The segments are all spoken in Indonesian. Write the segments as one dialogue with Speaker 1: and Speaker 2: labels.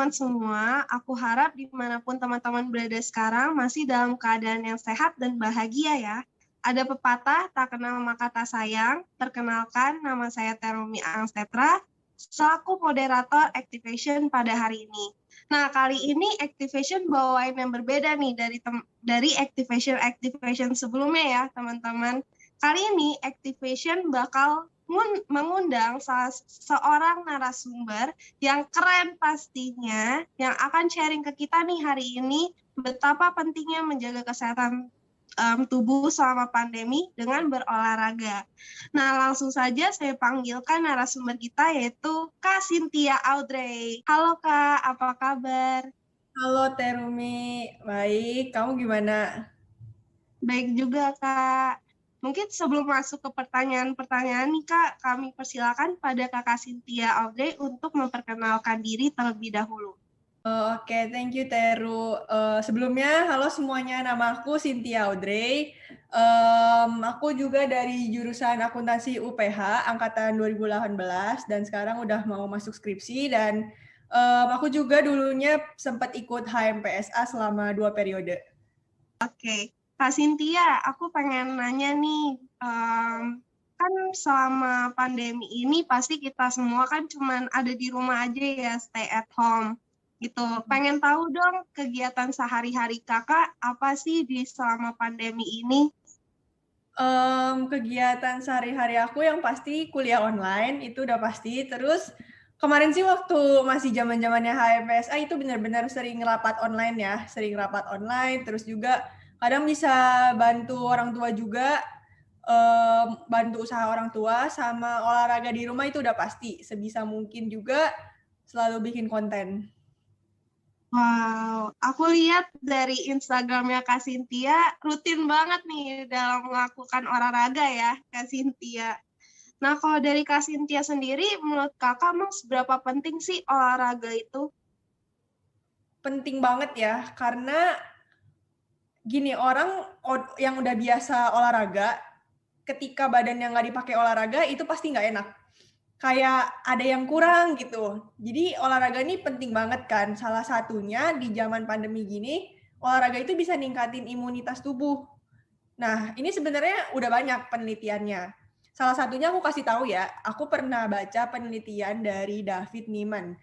Speaker 1: teman-teman semua. Aku harap dimanapun teman-teman berada sekarang masih dalam keadaan yang sehat dan bahagia ya. Ada pepatah, tak kenal maka tak sayang. Perkenalkan, nama saya Terumi Angstetra, selaku moderator Activation pada hari ini. Nah, kali ini Activation bawain yang berbeda nih dari Activation sebelumnya ya, teman-teman. Kali ini Activation bakal mengundang seorang narasumber yang keren pastinya, yang akan sharing ke kita nih hari ini betapa pentingnya menjaga kesehatan tubuh selama pandemi dengan berolahraga. Nah, langsung saja saya panggilkan narasumber kita yaitu Kak Cynthia Audrey. Halo Kak, apa kabar?
Speaker 2: Halo Terumi, baik. Kamu gimana?
Speaker 1: Baik juga Kak. Mungkin sebelum masuk ke pertanyaan-pertanyaan nih Kak, kami persilakan pada Kakak Cynthia Audrey untuk memperkenalkan diri terlebih dahulu.
Speaker 2: Oke, thank you Teru. Sebelumnya, halo semuanya, nama aku Cynthia Audrey. Aku juga dari jurusan akuntansi UPH angkatan 2018 dan sekarang udah mau masuk skripsi dan aku juga dulunya sempat ikut HMPSA selama 2 periode.
Speaker 1: Oke, Kak Cynthia, aku pengen nanya nih, kan selama pandemi ini pasti kita semua kan cuman ada di rumah aja ya, stay at home gitu. Pengen tahu dong kegiatan sehari-hari kakak apa sih di selama pandemi ini?
Speaker 2: Kegiatan sehari-hari aku yang pasti kuliah online, itu udah pasti. Terus kemarin sih waktu masih zaman-zamannya HMPSA itu benar-benar sering rapat online ya, sering rapat online, terus juga kadang bisa bantu orang tua juga, bantu usaha orang tua, sama olahraga di rumah itu udah pasti. Sebisa mungkin juga selalu bikin konten.
Speaker 1: Wow, aku lihat dari Instagramnya Kak Cynthia rutin banget nih dalam melakukan olahraga ya, Kak Cynthia. Nah, kalau dari Kak Cynthia sendiri, menurut kakak emang seberapa penting sih olahraga itu?
Speaker 2: Penting banget ya, karena gini, orang yang udah biasa olahraga, ketika badannya nggak dipakai olahraga, itu pasti nggak enak. Kayak ada yang kurang gitu. Jadi olahraga ini penting banget kan. Salah satunya di zaman pandemi gini, olahraga itu bisa ningkatin imunitas tubuh. Nah, ini sebenarnya udah banyak penelitiannya. Salah satunya aku kasih tahu ya, aku pernah baca penelitian dari David Nieman.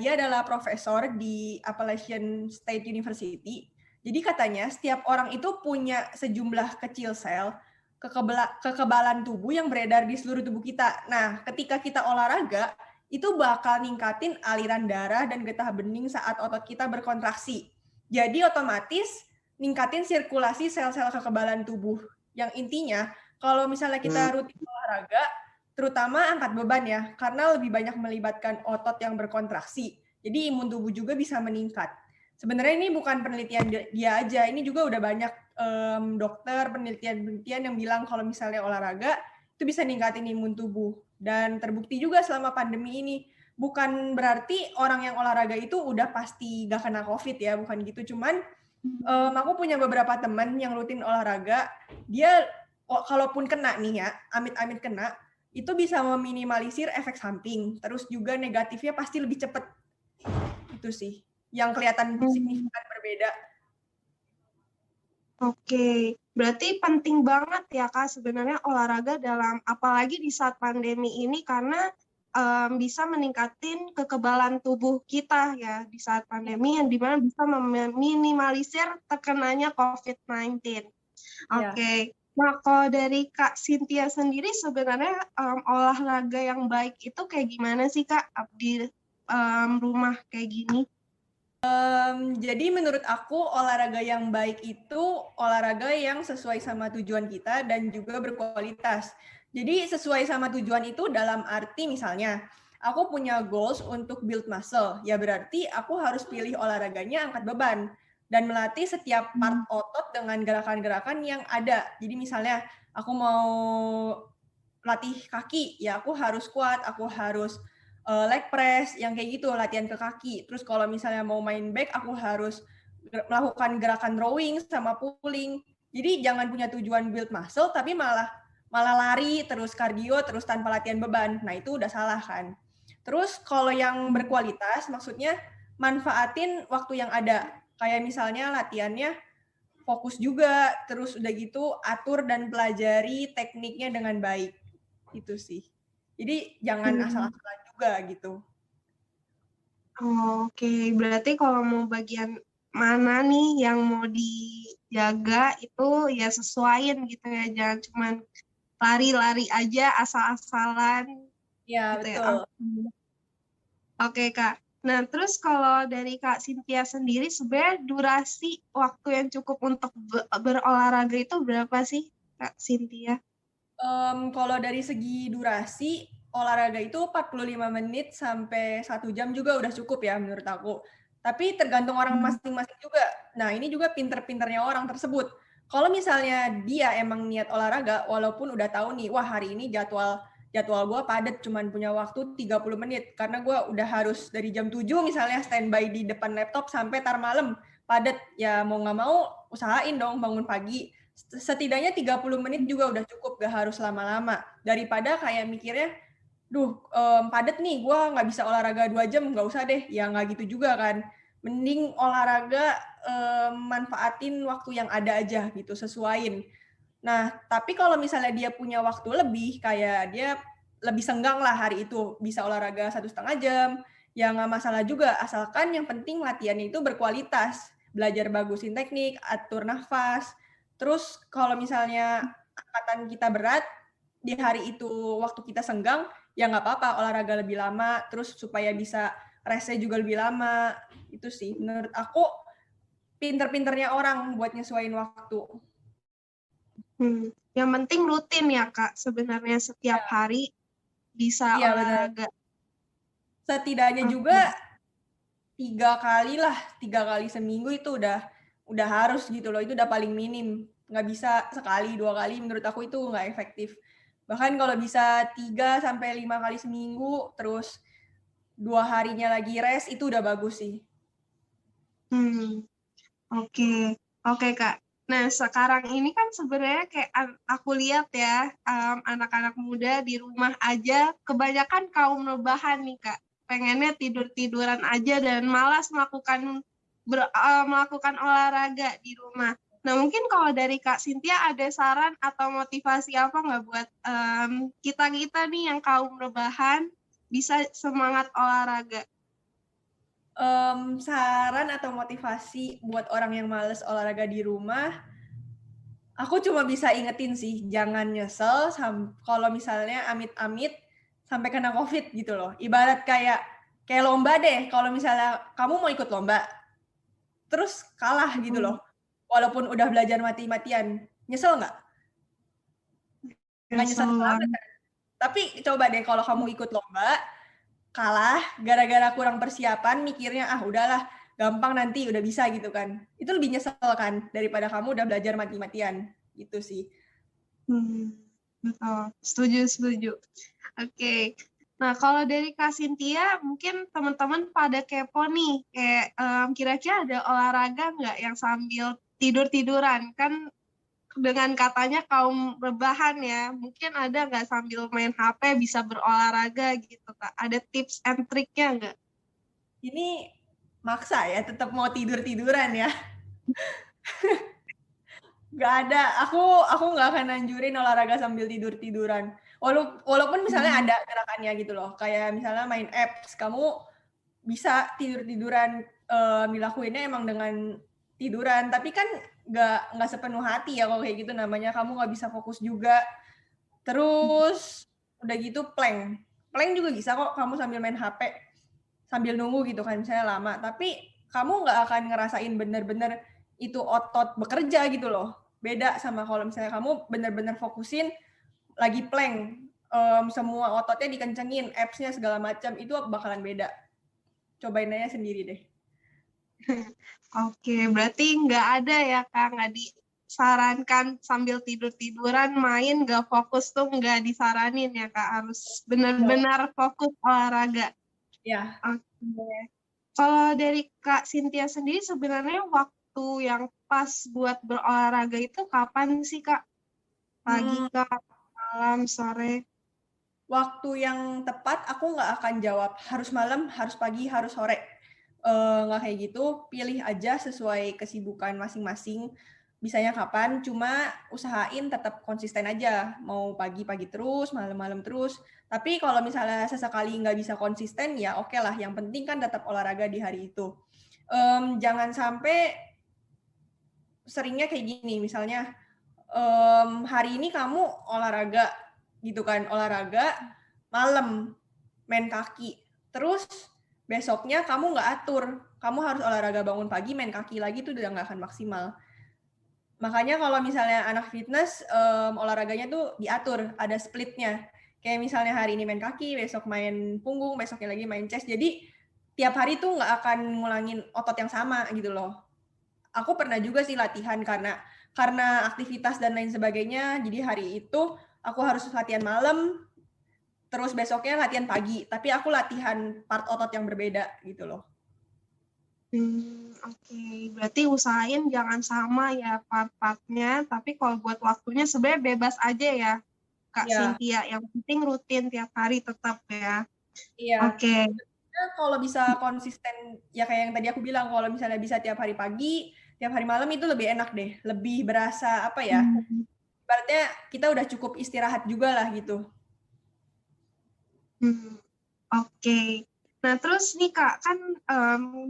Speaker 2: Dia adalah profesor di Appalachian State University. Jadi katanya setiap orang itu punya sejumlah kecil sel kekebalan tubuh yang beredar di seluruh tubuh kita. Nah, ketika kita olahraga, itu bakal ningkatin aliran darah dan getah bening saat otot kita berkontraksi. Jadi otomatis ningkatin sirkulasi sel-sel kekebalan tubuh. Yang intinya, kalau misalnya kita rutin olahraga, terutama angkat beban ya, karena lebih banyak melibatkan otot yang berkontraksi. Jadi imun tubuh juga bisa meningkat. Sebenarnya ini bukan penelitian dia aja, ini juga udah banyak dokter, penelitian-penelitian yang bilang kalau misalnya olahraga, itu bisa ningkatin imun tubuh. Dan terbukti juga selama pandemi ini. Bukan berarti orang yang olahraga itu udah pasti gak kena COVID ya, bukan gitu. Cuman aku punya beberapa teman yang rutin olahraga, dia kalaupun kena nih ya, amit-amit kena, itu bisa meminimalisir efek samping. Terus juga negatifnya pasti lebih cepat. Itu sih yang kelihatan signifikan berbeda.
Speaker 1: Oke, berarti penting banget ya Kak sebenarnya olahraga dalam, apalagi di saat pandemi ini karena bisa meningkatin kekebalan tubuh kita ya di saat pandemi yang dimana bisa meminimalisir terkenanya COVID-19.
Speaker 2: Ya.
Speaker 1: Oke. Nah, kalau dari Kak Cynthia sendiri sebenarnya olahraga yang baik itu kayak gimana sih Kak di rumah kayak gini?
Speaker 2: Jadi menurut aku olahraga yang baik itu olahraga yang sesuai sama tujuan kita dan juga berkualitas. Jadi sesuai sama tujuan itu dalam arti misalnya aku punya goals untuk build muscle, ya berarti aku harus pilih olahraganya angkat beban dan melatih setiap part otot dengan gerakan-gerakan yang ada. Jadi misalnya aku mau latih kaki, ya aku harus kuat, aku harus leg press, yang kayak gitu, latihan ke kaki. Terus kalau misalnya mau main back, aku harus melakukan gerakan rowing sama pulling. Jadi jangan punya tujuan build muscle, tapi malah lari, terus kardio, terus tanpa latihan beban. Nah itu udah salah kan. Terus kalau yang berkualitas, maksudnya manfaatin waktu yang ada. Kayak misalnya latihannya fokus juga, terus udah gitu atur dan pelajari tekniknya dengan baik. Itu sih. Jadi jangan asal-asalan juga gitu.
Speaker 1: Oke, berarti kalau mau bagian mana nih yang mau dijaga itu ya sesuaiin gitu ya, jangan cuman lari-lari aja asal-asalan
Speaker 2: Ya,
Speaker 1: gitu ya.
Speaker 2: betul.
Speaker 1: Oke, Kak. Nah, terus kalau dari Kak Cynthia sendiri, sebenarnya durasi waktu yang cukup untuk berolahraga itu berapa sih, Kak Cynthia?
Speaker 2: Kalau dari segi durasi, olahraga itu 45 menit sampai 1 jam juga udah cukup ya menurut aku. Tapi tergantung orang masing-masing juga. Nah, ini juga pinter-pinternya orang tersebut. Kalau misalnya dia emang niat olahraga, walaupun udah tahu nih, wah hari ini jadwal gue padat, cuman punya waktu 30 menit. Karena gue udah harus dari jam 7 misalnya standby di depan laptop sampai tar malam. Padat, ya mau nggak mau usahain dong bangun pagi. Setidaknya 30 menit juga udah cukup, gak harus lama-lama. Daripada kayak mikirnya, padet nih, gue nggak bisa olahraga 2 jam, nggak usah deh. Ya nggak gitu juga kan. Mending olahraga manfaatin waktu yang ada aja gitu, sesuaiin. Nah, tapi kalau misalnya dia punya waktu lebih, kayak dia lebih senggang lah hari itu, bisa olahraga 1,5 jam, ya nggak masalah juga, asalkan yang penting latihannya itu berkualitas. Belajar bagusin teknik, atur nafas. Terus kalau misalnya angkatan kita berat, di hari itu waktu kita senggang, ya nggak apa-apa olahraga lebih lama, terus supaya bisa restnya juga lebih lama. Itu sih, menurut aku pinter-pinternya orang buat nyesuaiin waktu.
Speaker 1: Yang penting rutin ya, Kak. Sebenarnya setiap hari bisa
Speaker 2: Iya, benar.
Speaker 1: olahraga.
Speaker 2: Setidaknya juga 3 kali seminggu itu udah harus gitu loh, itu udah paling minim. Nggak bisa sekali, 2 kali, menurut aku itu nggak efektif. Bahkan kalau bisa 3 sampai 5 kali seminggu, terus 2 harinya lagi rest, itu udah bagus sih.
Speaker 1: Oke, oke Kak. Nah, sekarang ini kan sebenarnya kayak aku lihat ya, anak-anak muda di rumah aja, kebanyakan kaum rebahan nih Kak. Pengennya tidur-tiduran aja dan malas melakukan olahraga di rumah. Nah, mungkin kalau dari Kak Cynthia ada saran atau motivasi apa nggak buat kita-kita nih yang kaum rebahan bisa semangat olahraga?
Speaker 2: Saran atau motivasi buat orang yang males olahraga di rumah, aku cuma bisa ingetin sih, jangan nyesel kalau misalnya amit-amit sampai kena COVID gitu loh. Ibarat kayak lomba deh, kalau misalnya kamu mau ikut lomba, terus kalah gitu loh. Walaupun udah belajar mati-matian, nyesel nggak? Nggak nyesel banget kan? Tapi coba deh kalau kamu ikut lomba, kalah gara-gara kurang persiapan, mikirnya ah udahlah gampang nanti udah bisa gitu kan, itu lebih nyesel kan daripada kamu udah belajar mati-matian gitu sih.
Speaker 1: Betul, setuju. Oke. Nah, kalau dari Kak Cynthia, mungkin teman-teman pada kepo nih, kayak kira-kira ada olahraga nggak yang sambil tidur-tiduran? Kan dengan katanya kaum rebahan ya, mungkin ada nggak sambil main HP bisa berolahraga gitu, Kak? Ada tips and triknya nggak?
Speaker 2: Ini maksa ya, tetap mau tidur-tiduran ya. Nggak ada, aku nggak akan anjurin olahraga sambil tidur-tiduran. Walaupun misalnya ada gerakannya gitu loh, kayak misalnya main apps, kamu bisa tidur-tiduran, dilakuinnya emang dengan tiduran, tapi kan nggak sepenuh hati ya kalau kayak gitu, namanya kamu nggak bisa fokus juga. Terus udah gitu plank juga bisa kok kamu sambil main HP, sambil nunggu gitu kan misalnya lama, tapi kamu nggak akan ngerasain bener-bener itu otot bekerja gitu loh. Beda sama kalau misalnya kamu bener-bener fokusin lagi plank, semua ototnya dikencengin, abs-nya segala macam, itu bakalan beda. Cobain aja sendiri deh.
Speaker 1: Oke, berarti nggak ada ya Kak, nggak disarankan sambil tidur-tiduran main nggak fokus tuh nggak disaranin ya Kak, harus benar-benar fokus olahraga.
Speaker 2: Ya.
Speaker 1: Oke. Kalau dari Kak Cynthia sendiri sebenarnya waktu yang pas buat berolahraga itu kapan sih Kak? Pagi Kak, malam, sore?
Speaker 2: Waktu yang tepat aku nggak akan jawab harus malam, harus pagi, harus sore. nggak kayak gitu, pilih aja sesuai kesibukan masing-masing, bisanya kapan, cuma usahain tetap konsisten aja, mau pagi-pagi terus, malam-malam terus. Tapi kalau misalnya sesekali nggak bisa konsisten, ya oke lah, yang penting kan tetap olahraga di hari itu. Jangan sampai seringnya kayak gini, misalnya hari ini kamu olahraga gitu kan, olahraga malam main kaki, terus besoknya kamu nggak atur, kamu harus olahraga bangun pagi main kaki lagi, tuh udah nggak akan maksimal. Makanya kalau misalnya anak fitness, olahraganya tuh diatur, ada splitnya. Kayak misalnya hari ini main kaki, besok main punggung, besoknya lagi main chest. Jadi tiap hari tuh nggak akan ngulangin otot yang sama gitu loh. Aku pernah juga sih latihan karena aktivitas dan lain sebagainya. Jadi hari itu aku harus latihan malam, terus besoknya latihan pagi. Tapi aku latihan part otot yang berbeda gitu loh.
Speaker 1: Oke. Berarti usahain jangan sama ya part-partnya, tapi kalau buat waktunya sebenarnya bebas aja ya, Kak
Speaker 2: Iya,
Speaker 1: Cynthia. Yang penting rutin tiap hari tetap ya.
Speaker 2: iya.
Speaker 1: Oke.
Speaker 2: Kalau bisa konsisten, ya kayak yang tadi aku bilang, kalau misalnya bisa tiap hari pagi, tiap hari malam itu lebih enak deh. Lebih berasa, apa ya,
Speaker 1: Hmm.
Speaker 2: ibaratnya kita udah cukup istirahat juga lah gitu.
Speaker 1: Oke. Nah, terus nih Kak, kan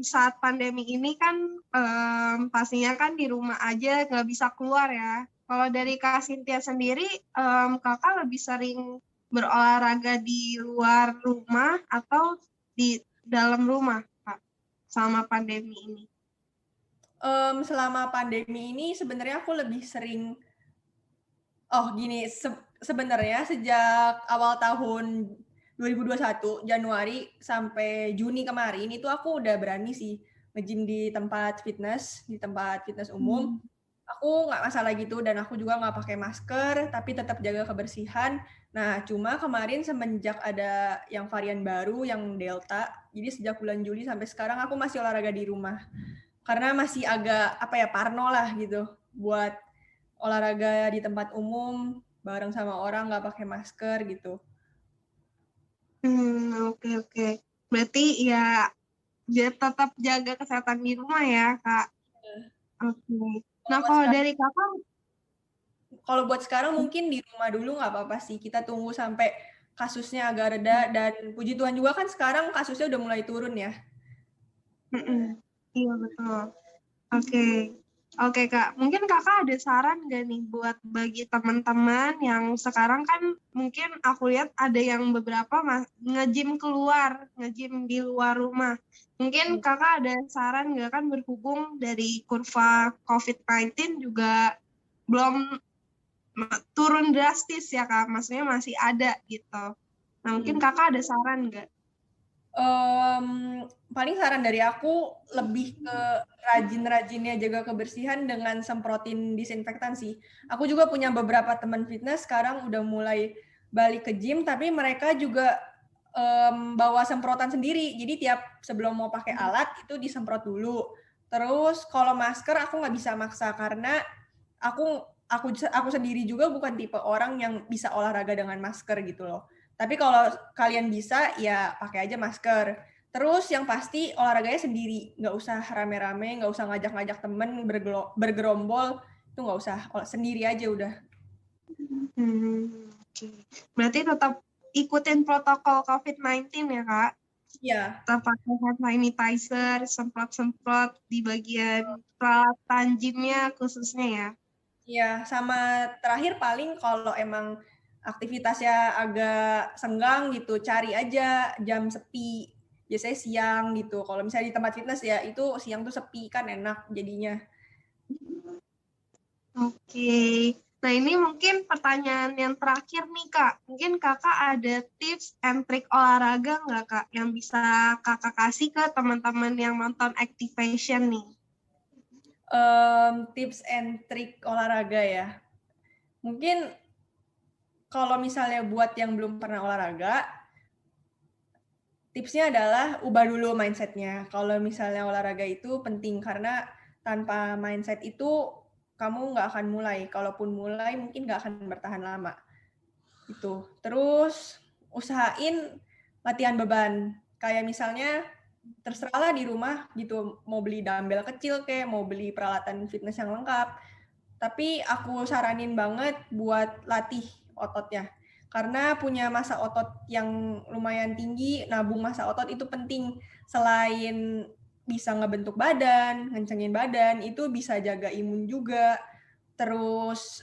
Speaker 1: saat pandemi ini kan pastinya kan di rumah aja nggak bisa keluar ya. Kalau dari Kak Cynthia sendiri, Kakak lebih sering berolahraga di luar rumah atau di dalam rumah, Kak, selama pandemi ini?
Speaker 2: Selama pandemi ini sebenarnya aku lebih sering, gini, sebenarnya sejak awal tahun 2021, Januari sampai Juni kemarin, itu aku udah berani sih nge-gym di tempat fitness umum.
Speaker 1: Hmm.
Speaker 2: Aku nggak masalah gitu, dan aku juga nggak pakai masker, tapi tetap jaga kebersihan. Nah, cuma kemarin semenjak ada yang varian baru, yang Delta, jadi sejak bulan Juli sampai sekarang aku masih olahraga di rumah. Karena masih agak, apa ya, parno lah gitu, buat olahraga di tempat umum, bareng sama orang nggak pakai masker gitu.
Speaker 1: Oke, oke. Berarti ya tetap jaga kesehatan di rumah ya, Kak. Oke.
Speaker 2: Kalau
Speaker 1: Nah,
Speaker 2: buat
Speaker 1: kalau
Speaker 2: sekarang,
Speaker 1: dari Kakak,
Speaker 2: kalau buat sekarang mungkin di rumah dulu nggak apa-apa sih. Kita tunggu sampai kasusnya agak reda, dan puji Tuhan juga kan sekarang kasusnya udah mulai turun ya.
Speaker 1: iya betul. Oke, oke Kak. Mungkin Kakak ada saran nggak nih buat bagi teman-teman yang sekarang kan mungkin aku lihat ada yang beberapa nge-gym keluar, nge-gym di luar rumah. Mungkin Kakak ada saran nggak, kan berhubung dari kurva COVID-19 juga belum turun drastis ya Kak, maksudnya masih ada gitu. Nah mungkin
Speaker 2: Hmm.
Speaker 1: Kakak ada saran nggak?
Speaker 2: Paling saran dari aku lebih ke rajin-rajinnya jaga kebersihan dengan semprotin disinfektan sih. Aku juga punya beberapa teman fitness sekarang udah mulai balik ke gym, tapi mereka juga bawa semprotan sendiri. Jadi tiap sebelum mau pakai alat itu disemprot dulu. Terus kalau masker aku nggak bisa maksa, karena aku sendiri juga bukan tipe orang yang bisa olahraga dengan masker gitu loh. Tapi kalau kalian bisa, ya pakai aja masker. Terus yang pasti olahraganya sendiri, nggak usah rame-rame, nggak usah ngajak-ngajak temen bergerombol, itu nggak usah, sendiri aja udah.
Speaker 1: Oke. Berarti tetap ikutin protokol COVID-19 ya Kak?
Speaker 2: Iya,
Speaker 1: Tetap pakai hand sanitizer, semprot-semprot di bagian peralatan gymnya khususnya ya.
Speaker 2: iya. Sama terakhir paling kalau emang aktivitasnya agak senggang gitu, cari aja jam sepi. Biasanya siang gitu. Kalau misalnya di tempat fitness ya, itu siang tuh sepi kan enak jadinya.
Speaker 1: Oke. Nah ini mungkin pertanyaan yang terakhir nih Kak. Mungkin Kakak ada tips and trick olahraga nggak Kak yang bisa Kakak kasih ke teman-teman yang nonton Activation nih?
Speaker 2: Tips and trick olahraga ya. Mungkin kalau misalnya buat yang belum pernah olahraga, tipsnya adalah ubah dulu mindset-nya. Kalau misalnya olahraga itu penting, karena tanpa mindset itu kamu nggak akan mulai. Kalaupun mulai mungkin nggak akan bertahan lama. Itu. Terus usahain latihan beban. Kayak misalnya terserahlah di rumah gitu, mau beli dumbbell kecil kayak mau beli peralatan fitness yang lengkap. Tapi aku saranin banget buat latih ototnya. Karena punya massa otot yang lumayan tinggi, nabung massa otot itu penting. Selain bisa ngebentuk badan, ngencengin badan, itu bisa jaga imun juga. Terus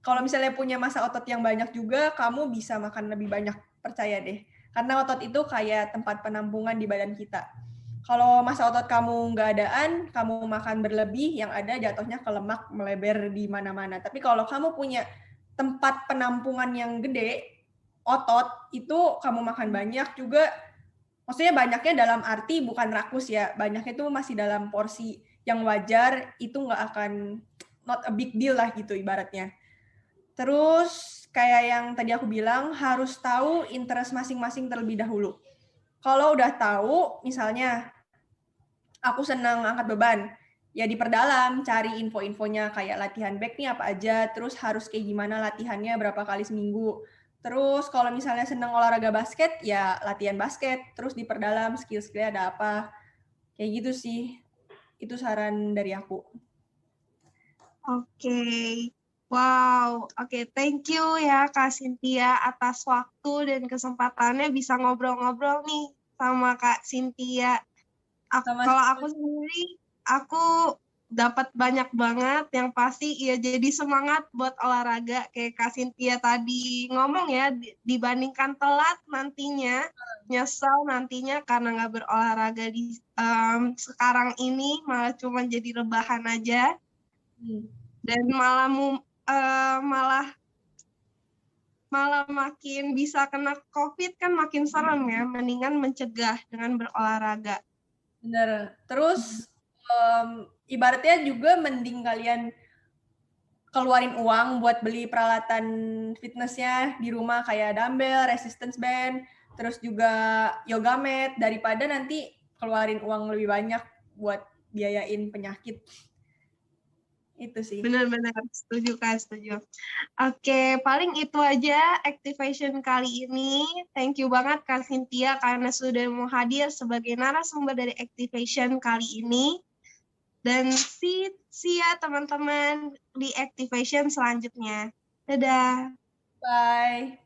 Speaker 2: kalau misalnya punya massa otot yang banyak juga, kamu bisa makan lebih banyak, percaya deh. Karena otot itu kayak tempat penampungan di badan kita. Kalau massa otot kamu nggak adaan, kamu makan berlebih, yang ada jatuhnya ke lemak melebar di mana-mana. Tapi kalau kamu punya tempat penampungan yang gede, otot, itu kamu makan banyak juga. Maksudnya banyaknya dalam arti bukan rakus ya, banyaknya itu masih dalam porsi yang wajar, itu nggak akan, not a big deal lah gitu ibaratnya. Terus kayak yang tadi aku bilang, harus tahu interest masing-masing terlebih dahulu. Kalau udah tahu, misalnya aku senang angkat beban, ya diperdalam, cari info-infonya kayak latihan back nih apa aja, terus harus kayak gimana latihannya, berapa kali seminggu. Terus kalau misalnya senang olahraga basket, ya latihan basket, terus diperdalam skill-skillnya ada apa. Kayak gitu sih, itu saran dari aku.
Speaker 1: Oke, wow, oke, thank you ya Kak Cynthia atas waktu dan kesempatannya bisa ngobrol-ngobrol nih sama Kak Cynthia. Kalau aku sendiri, aku dapat banyak banget yang pasti ya jadi semangat buat olahraga kayak Kak Cynthia tadi ngomong ya, dibandingkan telat nantinya, nyesel nantinya karena nggak berolahraga di sekarang ini malah cuma jadi rebahan aja. Dan malah makin bisa kena COVID kan makin serem ya, mendingan mencegah dengan berolahraga.
Speaker 2: Bener. Terus ibaratnya juga mending kalian keluarin uang buat beli peralatan fitnessnya di rumah kayak dumbbell, resistance band, terus juga yoga mat, daripada nanti keluarin uang lebih banyak buat biayain penyakit. Itu sih.
Speaker 1: Benar-benar setuju Kak, setuju. Oke, paling itu aja activation kali ini. Thank you banget Kak Cynthia karena sudah mau hadir sebagai narasumber dari activation kali ini. Dan see ya teman-teman di activation selanjutnya. Dadah.
Speaker 2: Bye.